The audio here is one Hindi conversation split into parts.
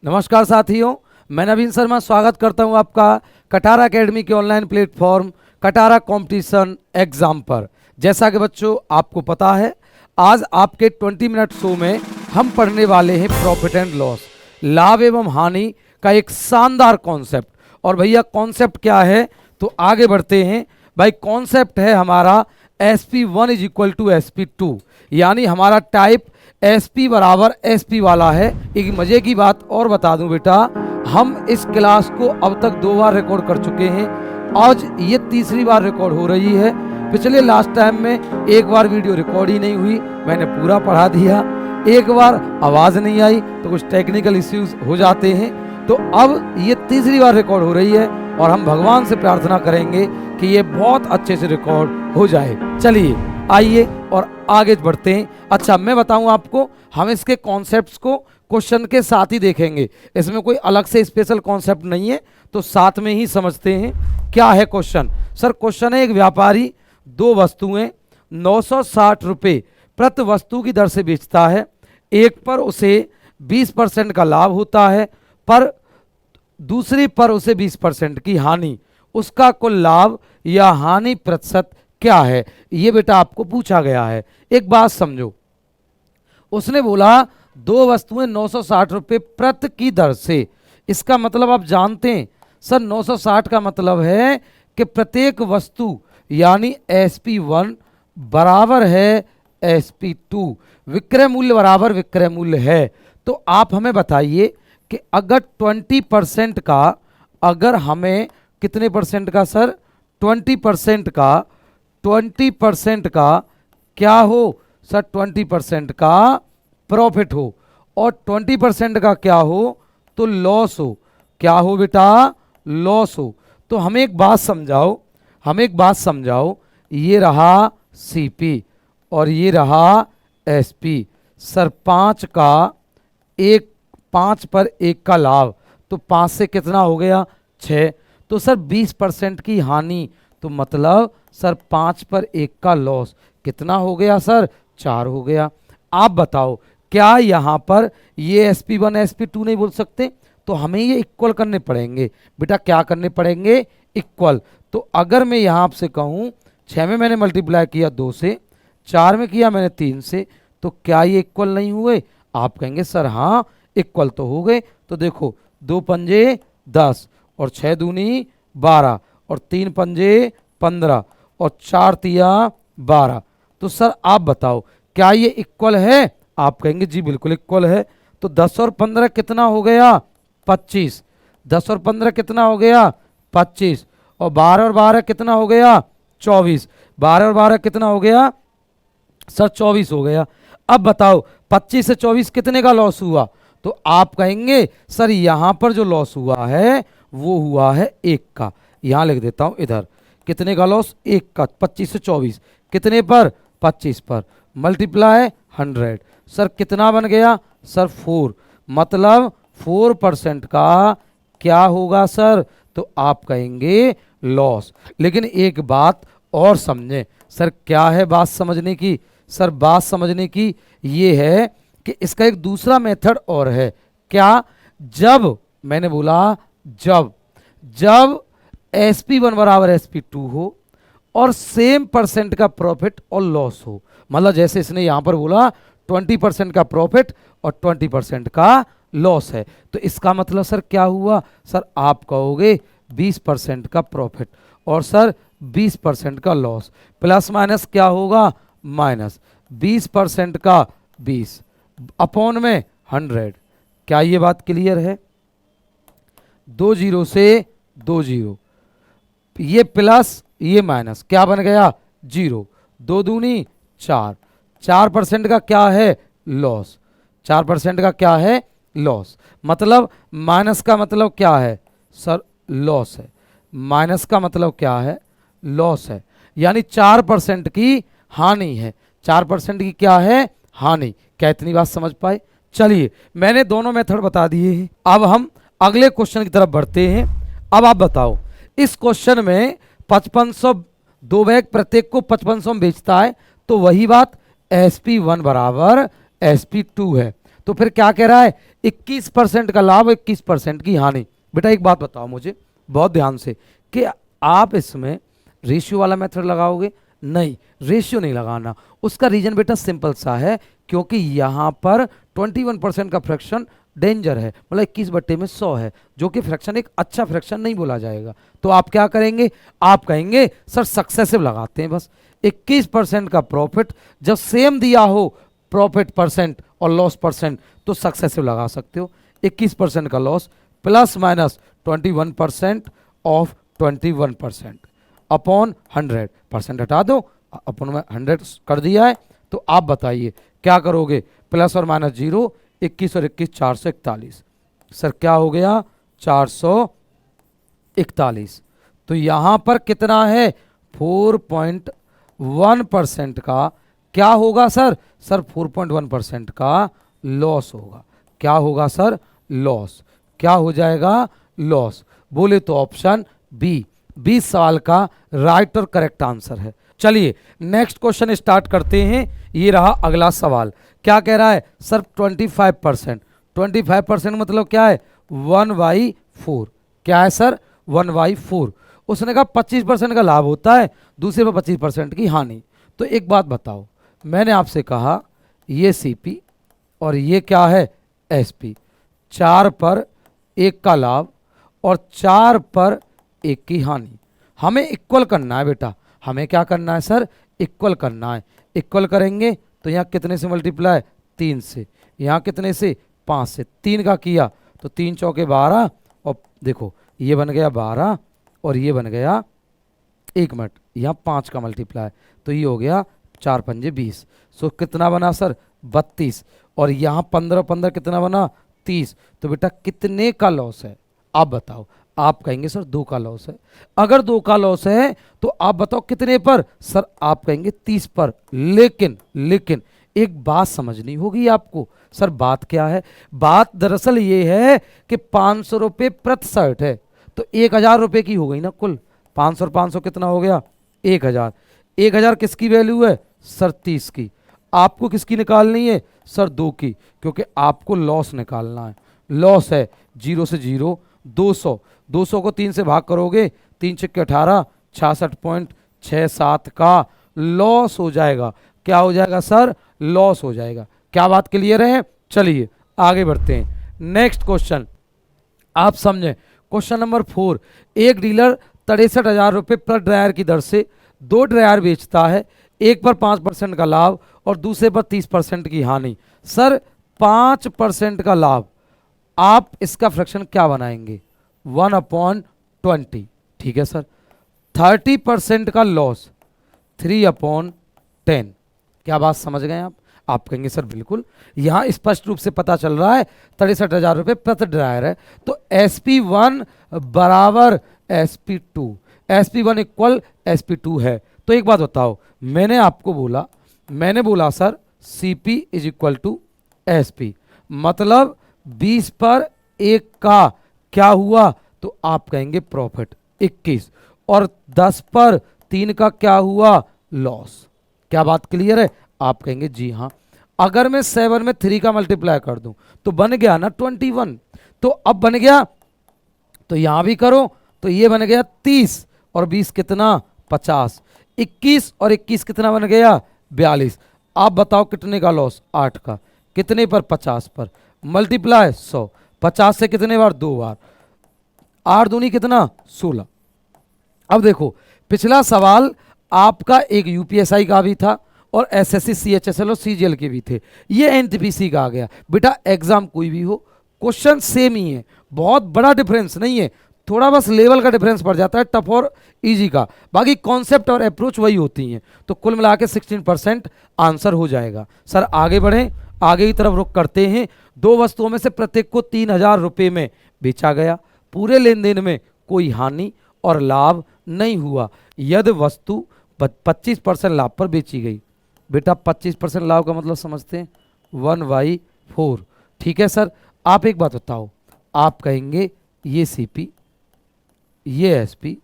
नमस्कार साथियों, मैं नवीन शर्मा स्वागत करता हूं आपका कटारा एकेडमी के online platform Katara competition exam पर। जैसा कि बच्चों आपको पता है, आज आपके 20 मिनट शो में हम पढ़ने वाले हैं प्रॉफिट एंड लॉस, लाभ एवं हानि का एक शानदार कॉन्सेप्ट। और भैया कॉन्सेप्ट क्या है, तो आगे बढ़ते हैं। भाई कॉन्सेप्ट है हमारा SP1 is equal to SP2, यानी हमारा टाइप SP बराबर SP वाला है। एक मजे की बात और बता दूं बेटा, हम इस क्लास को अब तक 2 बार रिकॉर्ड कर चुके हैं, आज ये तीसरी बार रिकॉर्ड हो रही है। पिछले लास्ट टाइम में एक बार वीडियो रिकॉर्ड ही नहीं हुई, मैंने पूरा पढ़ा दिया। एक बार आवाज़ नहीं आई तो कुछ टेक्निकल इश्यूज हो जाते हैं, तो अब ये तीसरी बार रिकॉर्ड हो रही है और हम भगवान से प्रार्थना करेंगे कि ये बहुत अच्छे से रिकॉर्ड हो जाए। चलिए आइए और आगे बढ़ते हैं। अच्छा, मैं बताऊं आपको, हम इसके कॉन्सेप्ट्स को क्वेश्चन के साथ ही देखेंगे, इसमें कोई अलग से स्पेशल कॉन्सेप्ट नहीं है, तो साथ में ही समझते हैं क्या है क्वेश्चन। सर क्वेश्चन है, एक व्यापारी 2 वस्तुएं 960 रुपये प्रति वस्तु की दर से बेचता है। एक पर उसे 20% का लाभ होता है, पर दूसरी पर उसे 20% की हानि। उसका कुल लाभ या हानि प्रतिशत क्या है, ये बेटा आपको पूछा गया है। एक बात समझो, उसने बोला 2 वस्तुएं 960 रुपये प्रति की दर से, इसका मतलब आप जानते हैं सर 960 का मतलब है कि प्रत्येक वस्तु यानी SP1 बराबर है SP2, विक्रय मूल्य बराबर विक्रय मूल्य है। तो आप हमें बताइए कि अगर 20% का, अगर हमें कितने परसेंट का सर, 20% का क्या हो सर, 20% का प्रॉफिट हो और 20% का क्या हो तो लॉस हो। क्या हो बेटा, लॉस हो। तो हमें एक बात समझाओ, ये रहा CP और ये रहा SP। सर 5 पर 1 का लाभ, तो 5 से कितना हो गया 6। तो सर 20% की हानि, तो मतलब सर 5 पर 1 का लॉस कितना हो गया सर, 4 हो गया। आप बताओ क्या यहाँ पर ये SP1 SP2 नहीं बोल सकते, तो हमें ये इक्वल करने पड़ेंगे। बेटा क्या करने पड़ेंगे, इक्वल। तो अगर मैं यहाँ आपसे कहूँ 6 में मैंने मल्टीप्लाई किया 2 से, 4 में किया मैंने 3 से, तो क्या ये इक्वल नहीं हुए? आप कहेंगे सर हाँ इक्वल तो हो गए। तो देखो 2 पंजे 10 और 6 दूनी 12 और 3 पंजे 15 और 4 तिया 12। तो सर आप बताओ क्या ये इक्वल है? आप कहेंगे जी बिल्कुल इक्वल है। तो 10 और 15 कितना हो गया, 25। 10 और 15 कितना हो गया, 25। और 12 और 12 कितना हो गया, 24। 12 और 12 कितना हो गया सर, 24 हो गया। अब बताओ 25 से 24 कितने का लॉस हुआ? तो आप कहेंगे सर यहाँ पर जो लॉस हुआ है वो हुआ है 1 का। यहाँ लिख देता हूँ इधर, कितने का लॉस, 1 का। 25 से 24 कितने पर, 25 पर, मल्टीप्लाई 100। सर कितना बन गया सर, 4। मतलब 4% का क्या होगा सर, तो आप कहेंगे लॉस। लेकिन एक बात और समझें सर, क्या है बात समझने की? सर बात समझने की ये है कि इसका एक दूसरा मेथड और है। क्या? जब मैंने बोला जब SP1 बराबर SP2 हो और सेम परसेंट का प्रॉफिट और लॉस हो, मतलब जैसे इसने यहां पर बोला 20% का प्रॉफिट और 20% का लॉस है, तो इसका मतलब सर क्या हुआ? सर आप कहोगे 20% का प्रॉफिट और सर 20% का लॉस, प्लस माइनस क्या होगा, माइनस 20% का 20 अपॉन में 100। क्या ये बात क्लियर है? 2 0 से 2 0, ये प्लस ये माइनस, क्या बन गया 0। 2 दूनी 4। 4% का क्या है, लॉस। 4% का क्या है, लॉस। मतलब माइनस का मतलब क्या है सर, लॉस है। माइनस का मतलब क्या है, लॉस है। यानी 4% की हानि है। 4% की क्या है, हानि। क्या इतनी बात समझ पाए? चलिए मैंने दोनों मेथड बता दिए हैं, अब हम अगले क्वेश्चन की तरफ बढ़ते हैं। अब आप बताओ, इस क्वेश्चन में 5500 2 बैग प्रत्येक को 5500 में बेचता है, तो वही बात SP1 बराबर SP2 है। तो फिर क्या कह रहा है, 21% का लाभ, 21% की हानि। बेटा एक बात बताओ मुझे बहुत ध्यान से, कि आप इसमें रेशियो वाला मेथड लगाओगे? नहीं, रेशियो नहीं लगाना। उसका रीजन बेटा सिंपल सा है, क्योंकि यहां पर 21% का फ्रैक्शन डेंजर है, मतलब 21/100 है, जो कि फ्रैक्शन एक अच्छा फ्रैक्शन नहीं बोला जाएगा। तो आप क्या करेंगे, आप कहेंगे सर सक्सेसिव लगाते हैं बस। 21% का प्रॉफिट जब सेम दिया हो, प्रॉफिट परसेंट और लॉस परसेंट, तो सक्सेसिव लगा सकते हो। 21% का loss plus minus 21% of 21% upon 100%, हटा दो, अपन में 100 कर दिया है। तो आप बताइए क्या करोगे, प्लस और माइनस 0, 21 और 21 441। सर क्या हो गया, 441। तो यहां पर कितना है, 4.1% का क्या होगा सर, सर 4.1% का लॉस होगा। क्या होगा सर, लॉस। क्या हो जाएगा, लॉस। बोले तो ऑप्शन बी 20 सवाल का राइट और करेक्ट आंसर है। चलिए नेक्स्ट क्वेश्चन स्टार्ट करते हैं। ये रहा अगला सवाल। क्या कह रहा है सर, 25%। 25% मतलब क्या है, 1/4। क्या है सर, 1/4। उसने कहा 25% का लाभ होता है, दूसरे पर 25% की हानि। तो एक बात बताओ, मैंने आपसे कहा ये सीपी और ये क्या है, एसपी। 4 पर 1 का लाभ और 4 पर 1 की हानि। हमें इक्वल करना है बेटा, हमें क्या करना है सर, इक्वल करना है। इक्वल करेंगे तो यहाँ कितने से मल्टीप्लाई, 3 से, यहाँ कितने से, 5 से। 3 का किया तो 3 चौके 12, और देखो ये बन गया 12 और ये बन गया 1 मिनट, यहाँ 5 का मल्टीप्लाई, तो ये हो गया 4 पंजे 20। सो कितना बना सर, 32। और यहाँ 15 15 कितना बना, 30। तो बेटा कितने का लॉस है, आप बताओ। आप कहेंगे सर 2 का लॉस है। अगर 2 का लॉस है तो आप बताओ कितने पर, सर आप कहेंगे 30 पर। लेकिन एक बात समझनी होगी आपको। सर बात क्या है, बात दरअसल ये है कि 500 रुपये प्रति शर्ट है, तो 1000 रुपये की हो गई ना कुल। 500 और 500 कितना हो गया, 1000। 1000 किसकी वैल्यू है सर, 30 की। आपको किसकी निकालनी है सर, 2 की, क्योंकि आपको लॉस निकालना है। लॉस है 0 से 0, 200। 200 को 3 से भाग करोगे, 3 छक्के 18, 66.67 का लॉस हो जाएगा। क्या हो जाएगा सर, लॉस हो जाएगा। क्या बात क्लियर है? चलिए आगे बढ़ते हैं। नेक्स्ट क्वेश्चन आप समझें, क्वेश्चन नंबर 4। एक डीलर 63,000 रुपये पर ड्रायर की दर से 2 ड्रायर बेचता है, एक पर 5% का लाभ और दूसरे पर 30% की हानि। सर 5% का लाभ, आप इसका फ्रैक्शन क्या बनाएंगे, 1/20। ठीक है सर। 30% का लॉस, 3/10। क्या बात समझ गए आप कहेंगे सर बिल्कुल, यहां स्पष्ट रूप से पता चल रहा है 63,000 रुपये प्रति ड्रायर है, तो SP1 बराबर SP2, SP1 इक्वल SP2 है। तो एक बात बताओ, मैंने बोला sir CP is equal to SP, मतलब 20 पर 1 का क्या हुआ, तो आप कहेंगे प्रॉफिट 21, और 10 पर 3 का क्या हुआ, लॉस। क्या बात क्लियर है? आप कहेंगे जी हाँ। अगर मैं 7 में 3 का मल्टीप्लाई कर दूं तो बन गया ना 21, तो अब बन गया, तो यहां भी करो तो ये बन गया 30 और 20 कितना, 50। 21 और 21 कितना बन गया, 42। आप बताओ कितने का लॉस, 8 का। कितने पर, 50 पर। मल्टीप्लाई 100, 50 से कितने बार, 2 बार। 8 दूनी कितना, 16। अब देखो पिछला सवाल आपका एक यूपीएसआई का भी था और एसएससी सीएचएसएल और सीजीएल के भी थे, ये एनटीपीसी का आ गया। बेटा एग्जाम कोई भी हो, क्वेश्चन सेम ही है, बहुत बड़ा डिफरेंस नहीं है, थोड़ा बस लेवल का डिफरेंस पड़ जाता है टफ और इजी का, बाकी कॉन्सेप्ट और अप्रोच वही होती हैं। तो कुल मिला के 16% आंसर हो जाएगा। सर आगे बढ़ें, आगे की तरफ रुख करते हैं। 2 वस्तुओं में से प्रत्येक को 3,000 रुपये में बेचा गया, पूरे लेन देन में कोई हानि और लाभ नहीं हुआ यदि वस्तु 25% लाभ पर बेची गई। बेटा 25% लाभ का मतलब समझते हैं, 1/4। ठीक है सर। आप एक बात बताओ, आप कहेंगे ये सीपी, ये एसपी,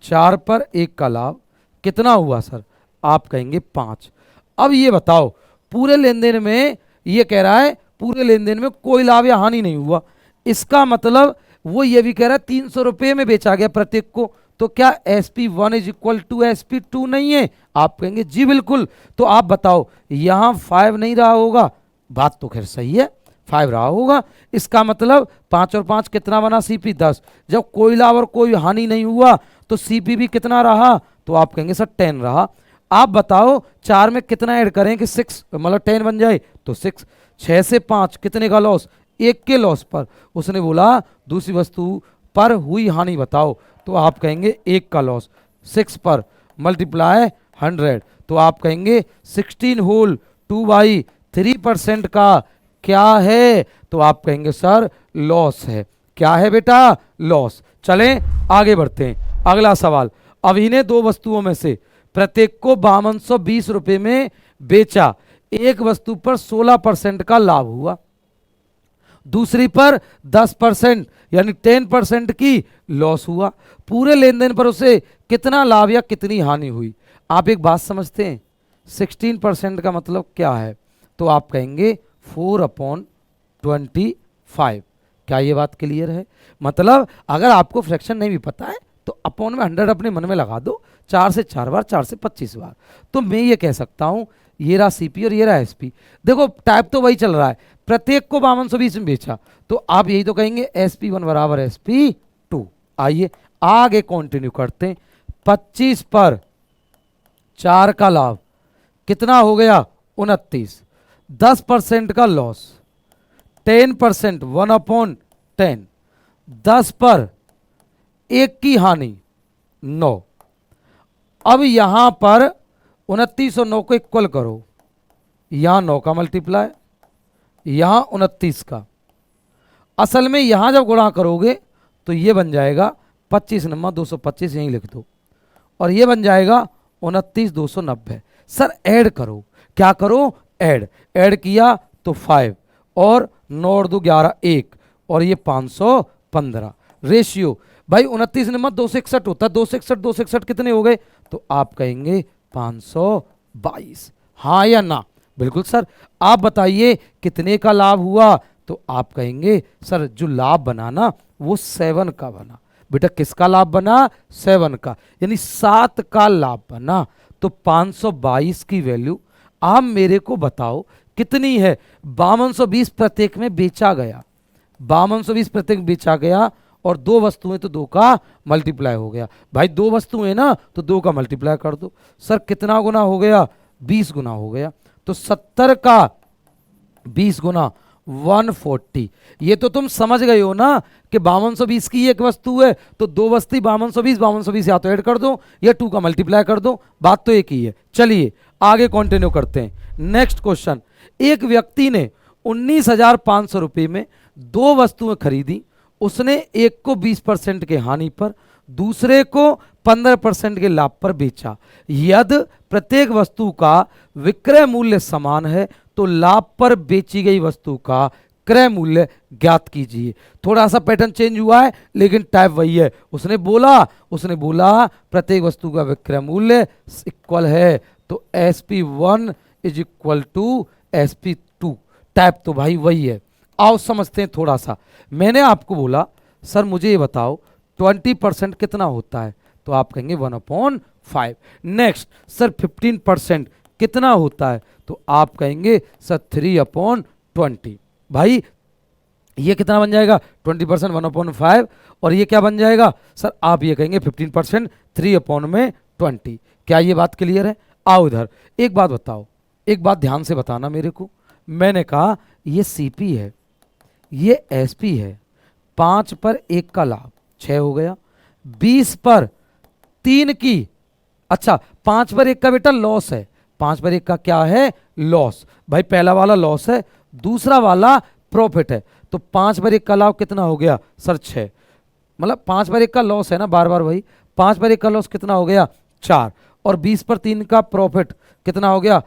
4 पर 1 का लाभ कितना हुआ सर, आप कहेंगे 5। अब ये बताओ पूरे लेन देन में ये कह रहा है पूरे लेन देन में कोई लाभ या हानि नहीं हुआ। इसका मतलब वो ये भी कह रहा है 300 रुपये में बेचा गया प्रत्येक को, तो क्या SP1 is equal to SP2 नहीं है? आप कहेंगे जी बिल्कुल। तो आप बताओ यहां 5 नहीं रहा होगा? बात तो खैर सही है, 5 रहा होगा। इसका मतलब 5 और 5 कितना बना? CP 10। जब कोई लाभ और कोई हानि नहीं हुआ तो CP भी कितना रहा? तो आप कहेंगे सर 10 रहा। आप बताओ 4 में कितना ऐड करें कि 6 मतलब 10 बन जाए? तो 6। 6 से 5 कितने का लॉस? 1 के लॉस पर। उसने बोला दूसरी वस्तु पर हुई हानि बताओ, तो आप कहेंगे 1 का लॉस। 6 पर मल्टीप्लाई 100, तो आप कहेंगे 16 होल 2/3% का क्या है? तो आप कहेंगे सर लॉस है। क्या है बेटा? लॉस। चलें आगे बढ़ते हैं। अगला सवाल, अभी ने दो वस्तुओं में से प्रत्येक को 5220 रुपए में बेचा। एक वस्तु पर 16% का लाभ हुआ, दूसरी पर 10% यानी 10% की लॉस हुआ। पूरे लेन देन पर उसे कितना लाभ या कितनी हानि हुई? आप एक बात समझते हैं 16% का मतलब क्या है? तो आप कहेंगे 4/25। क्या ये बात क्लियर है? मतलब अगर आपको फ्रैक्शन नहीं भी पता है तो अपॉन में 100 अपने मन में लगा दो, 4 से 4 बार, 4 से 25 बार। तो मैं ये कह सकता हूं ये रहा CP और ये रहा SP। देखो टाइप तो वही चल रहा है, प्रत्येक को 5220 में बेचा, तो आप यही तो कहेंगे SP1 बराबर SP2। आइए आगे कंटिन्यू करते हैं। 25 पर 4 का लाभ कितना हो गया? 29। 10% का लॉस, 10% 1/10। 10 पर 1 की हानि 9। अब यहां पर 29 और 9 को इक्वल करो, यहां 9 का मल्टीप्लाई, यहां 29 का। असल में यहां जब गुणा करोगे तो ये बन जाएगा 25 नंबर 225, यहीं लिख दो, और ये बन जाएगा 29,290। सर ऐड करो, क्या करो? ऐड किया तो 5 और 9 और 2 11 1 और ये 515। रेशियो भाई 29 नंबर 261 होता है, 261 261 कितने हो गए? तो आप कहेंगे 522। हाँ या ना? बिल्कुल सर। आप बताइए कितने का लाभ हुआ? तो आप कहेंगे सर जो लाभ बना ना वो 7 का बना। बेटा किसका लाभ बना? 7 का, यानी 7 का लाभ बना। तो 522 की वैल्यू आप मेरे को बताओ कितनी है? 5220 प्रत्येक में बेचा गया, 5220 प्रत्येक बेचा गया, और दो वस्तुएं तो 2 का मल्टीप्लाई हो गया। भाई दो वस्तुएं ना तो 2 का मल्टीप्लाई कर दो। सर कितना गुना हो गया? 20 गुना हो गया। तो 70 का 20 गुना 140। ये तो तुम समझ गए हो ना कि 5220 की एक वस्तु है तो दो वस्तु 5220 या तो ऐड कर दो या 2 का मल्टीप्लाई कर दो, बात तो एक ही है। चलिए आगे कंटिन्यू करते हैं। नेक्स्ट क्वेश्चन, एक व्यक्ति ने 19,500 रुपये में दो वस्तुएं खरीदी। उसने एक को 20% के हानि पर, दूसरे को 15% के लाभ पर बेचा। यदि प्रत्येक वस्तु का विक्रय मूल्य समान है तो लाभ पर बेची गई वस्तु का क्रय मूल्य ज्ञात कीजिए। थोड़ा सा पैटर्न चेंज हुआ है लेकिन टाइप वही है। उसने बोला प्रत्येक वस्तु का विक्रय मूल्य इक्वल है, तो SP1 is equal to SP2। Type तो भाई वही है। आओ समझते हैं थोड़ा सा। मैंने आपको बोला सर मुझे ये बताओ 20% कितना होता है? तो आप कहेंगे 1/5। नेक्स्ट सर 15% कितना होता है? तो आप कहेंगे सर 3/20। भाई ये कितना बन जाएगा? 20% 1/5, और ये क्या बन जाएगा? सर आप ये कहेंगे 15% 3/20। क्या ये बात क्लियर है? आओ इधर एक बात बताओ, एक बात ध्यान से बताना मेरे को। मैंने कहा ये CP है, ये SP है। 5 पर 1 का लाभ 6 हो गया, 20 पर 3 की, अच्छा 5 पर 1 का बेटा लॉस है। 5 पर 1 का क्या है? लॉस। भाई पहला वाला लॉस है, दूसरा वाला प्रॉफिट है। तो 5 पर 1 का लाभ कितना हो गया? सर 6। मतलब 5 पर 1 का लॉस है ना, बार बार वही। 5 पर 1 का लॉस कितना हो गया? 4। और 20 पर 3 का प्रॉफिट कितना हो गया?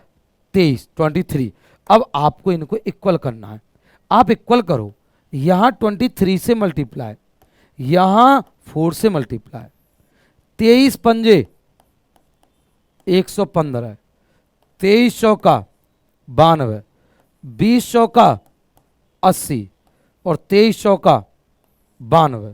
23। अब आपको इनको इक्वल करना है। आप इक्वल करो, यहां 23 से मल्टीप्लाई, यहां 4 से मल्टीप्लाई, 23 पंजे 115, 23 चौका 92, 20 चौका 80 और 23 चौका 92।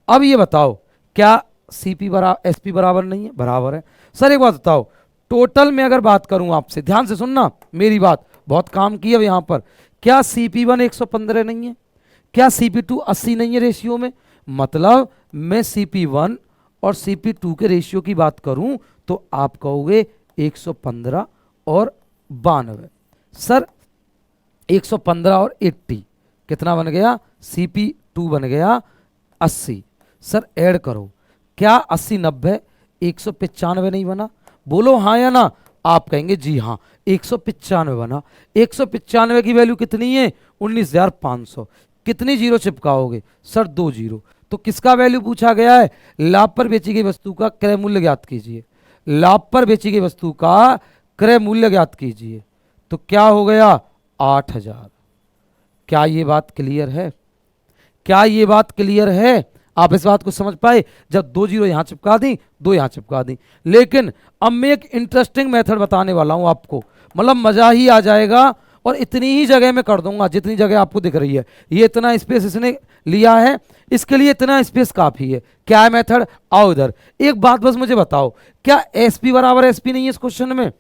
अब ये बताओ क्या सीपी बराबर एसपी बराबर नहीं है? बराबर है। सर एक बात बताओ, टोटल में अगर बात करूं आपसे, ध्यान से सुनना मेरी बात, बहुत काम की है यहां पर। क्या CP1 115 नहीं है? क्या CP2 80 नहीं है रेशियो में? मतलब मैं CP1 और CP2 के रेशियो की बात करूं तो आप कहोगे 115 और 92। सर 115 और 80 कितना बन गया? CP2 बन गया 80। सर ऐड करो, क्या 80 90 195 नहीं बना? बोलो हाँ या ना। आप कहेंगे जी हाँ 195 बना। 195 की वैल्यू कितनी है? 19,500। कितनी जीरो चिपकाओगे? Sir 2 zero. तो किसका वैल्यू पूछा गया है? लाभ पर बेची गई वस्तु का क्रय मूल्य ज्ञात कीजिए। लाभ पर बेची गई वस्तु का क्रय मूल्य ज्ञात कीजिए। तो क्या हो गया? 8,000। क्या ये बात क्लियर है? क्या ये बात क्लियर है? आप इस बात को समझ पाए? जब 2 जीरो यहां चिपका दी, 2 यहां चिपका दी। लेकिन अब मैं एक इंटरेस्टिंग मेथड बताने वाला हूं आपको, मतलब मजा ही आ जाएगा। और इतनी ही जगह में कर दूंगा जितनी जगह आपको दिख रही है। ये इतना स्पेस इसने लिया है, इसके लिए इतना स्पेस काफी है। क्या है मेथड? आओ इधर। एक बात बस मुझे बताओ, क्या SP बराबर SP नहीं है इस क्वेश्चन में?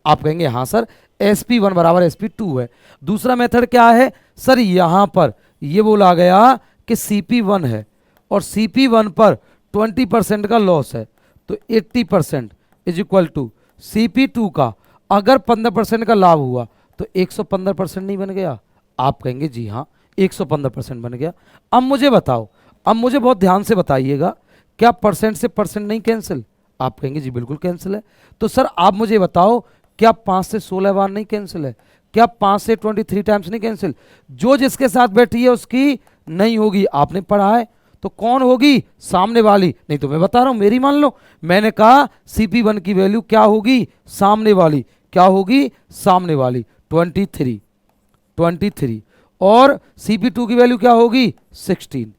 आप कहेंगे हाँ सर SP1 बराबर SP2 है। दूसरा मेथड क्या है? सर यहां पर ये बोला गया कि CP1 है और CP1 पर 20% का लॉस है, तो 80% इज इक्वल टू CP2 का अगर 15% का लाभ हुआ तो 115% नहीं बन गया? आप कहेंगे जी हाँ 115% बन गया। अब मुझे बताओ, अब मुझे बहुत ध्यान से बताइएगा, क्या परसेंट से परसेंट नहीं कैंसिल? आप कहेंगे जी बिल्कुल कैंसिल है। तो सर आप मुझे बताओ, क्या 5 से 16 बार नहीं कैंसिल है? क्या 5 से 23 टाइम्स नहीं कैंसिल? जो जिसके साथ बैठी है उसकी नहीं होगी, आपने पढ़ा है। तो कौन होगी? सामने वाली। नहीं तो मैं बता रहा हूं, मेरी मान लो। मैंने कहा CP1 की वैल्यू क्या होगी? सामने वाली। क्या होगी? सामने वाली 23। और CP2 की वैल्यू क्या होगी? 16।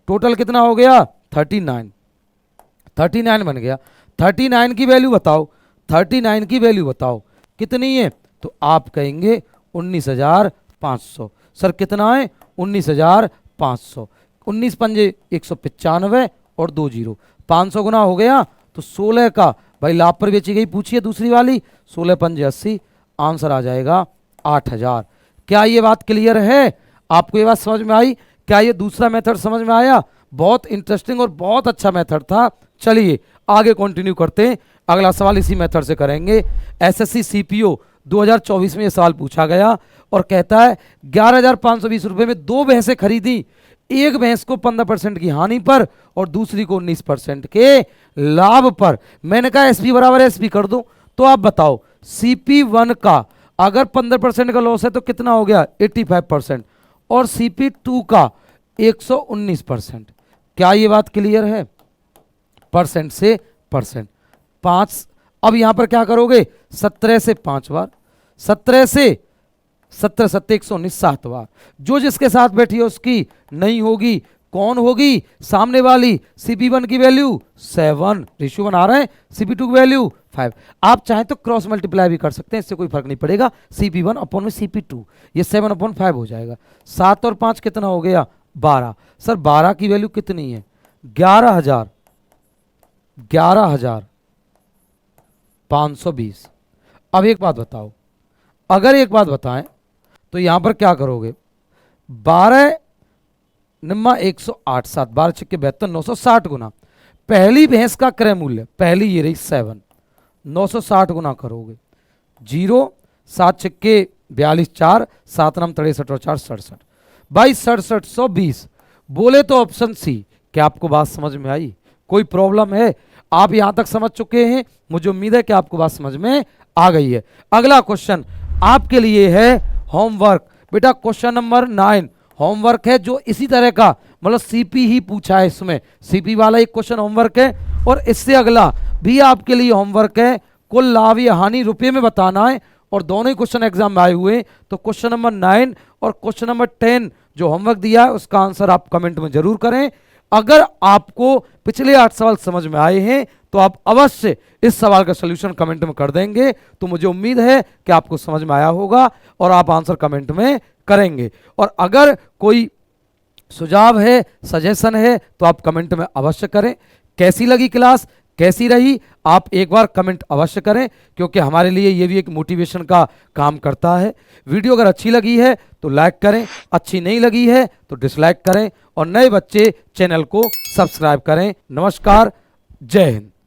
टोटल कितना हो गया? 39 बन गया। 39 की वैल्यू बताओ, 39 की वैल्यू बताओ कितनी है? तो आप कहेंगे 19,500। सर कितना है? 19,500। 19 पंजे 195 और 2 जीरो, 500 गुना हो गया। तो 16 का भाई लाभ पर बेची गई पूछिए दूसरी वाली, 16 पंजे 80, आंसर आ जाएगा 8,000। क्या ये बात क्लियर है? आपको ये बात समझ में आई? क्या ये दूसरा मेथड समझ में आया? बहुत इंटरेस्टिंग और बहुत अच्छा मेथड था। चलिए आगे कंटिन्यू करते हैं, अगला सवाल इसी मेथड से करेंगे। SSC CPO 2024 में ये सवाल पूछा गया और कहता है 11,520 रुपए में 2 भैंसें खरीदी। एक भैंस को 15% की हानि पर और दूसरी को 19% के लाभ पर। मैंने कहा SP बराबर SP कर दो। तो आप बताओ CP1 का अगर 15% का लॉस है तो कितना हो गया? 85%। और CP2 का 119%। क्या ये बात क्लियर है? परसेंट से परसेंट 5। अब यहां पर क्या करोगे? 17 से 5 बार, 17 से 17 7 119 7 बार। जो जिसके साथ बैठी है उसकी नहीं होगी। कौन होगी? सामने वाली। CP1 की वैल्यू 7, रेशियो बना रहे हैं। CP2 की वैल्यू 5। आप चाहें तो क्रॉस मल्टीप्लाई भी कर सकते हैं, इससे कोई फर्क नहीं पड़ेगा। CP1 अपॉन में CP2, ये 7/5 हो जाएगा। 7 और 5 कितना हो गया? 12। सर 12 की वैल्यू कितनी है? 11,520। अब एक बात बताओ, अगर एक बात बताएं तो यहां पर क्या करोगे? 12 निम्मा 108, 7 12 छिक्के 72, 960 गुना पहली भैंस का क्रय मूल्य, पहली ये रही 7, 960 गुना करोगे। 0 7 छिक्के 42, 4 7 नम 63 और 4 67, भाई 6720। बोले तो ऑप्शन सी। क्या आपको बात समझ में आई? कोई प्रॉब्लम है? आप यहां तक समझ चुके हैं, मुझे उम्मीद है कि आपको बात समझ में आ गई है। अगला क्वेश्चन आपके लिए है होमवर्क। बेटा क्वेश्चन नंबर 9 होमवर्क है, जो इसी तरह का मतलब CP ही पूछा है। इसमें CP वाला एक क्वेश्चन होमवर्क है और इससे अगला भी आपके लिए होमवर्क है। कुल लाभ या हानि रुपये में बताना है और दोनों ही क्वेश्चन एग्जाम में आए हुए हैं। तो क्वेश्चन नंबर 9 और क्वेश्चन नंबर 10 जो होमवर्क दिया है उसका आंसर आप कमेंट में जरूर करें। अगर आपको पिछले 8 सवाल समझ में आए हैं तो आप अवश्य इस सवाल का सलूशन कमेंट में कर देंगे। तो मुझे उम्मीद है कि आपको समझ में आया होगा और आप आंसर कमेंट में करेंगे। और अगर कोई सुझाव है, सजेशन है, तो आप कमेंट में अवश्य करें। कैसी लगी क्लास, कैसी रही, आप एक बार कमेंट अवश्य करें, क्योंकि हमारे लिए ये भी एक मोटिवेशन का काम करता है। वीडियो अगर अच्छी लगी है तो लाइक करें, अच्छी नहीं लगी है तो डिसलाइक करें, और नए बच्चे चैनल को सब्सक्राइब करें। नमस्कार, जय हिंद।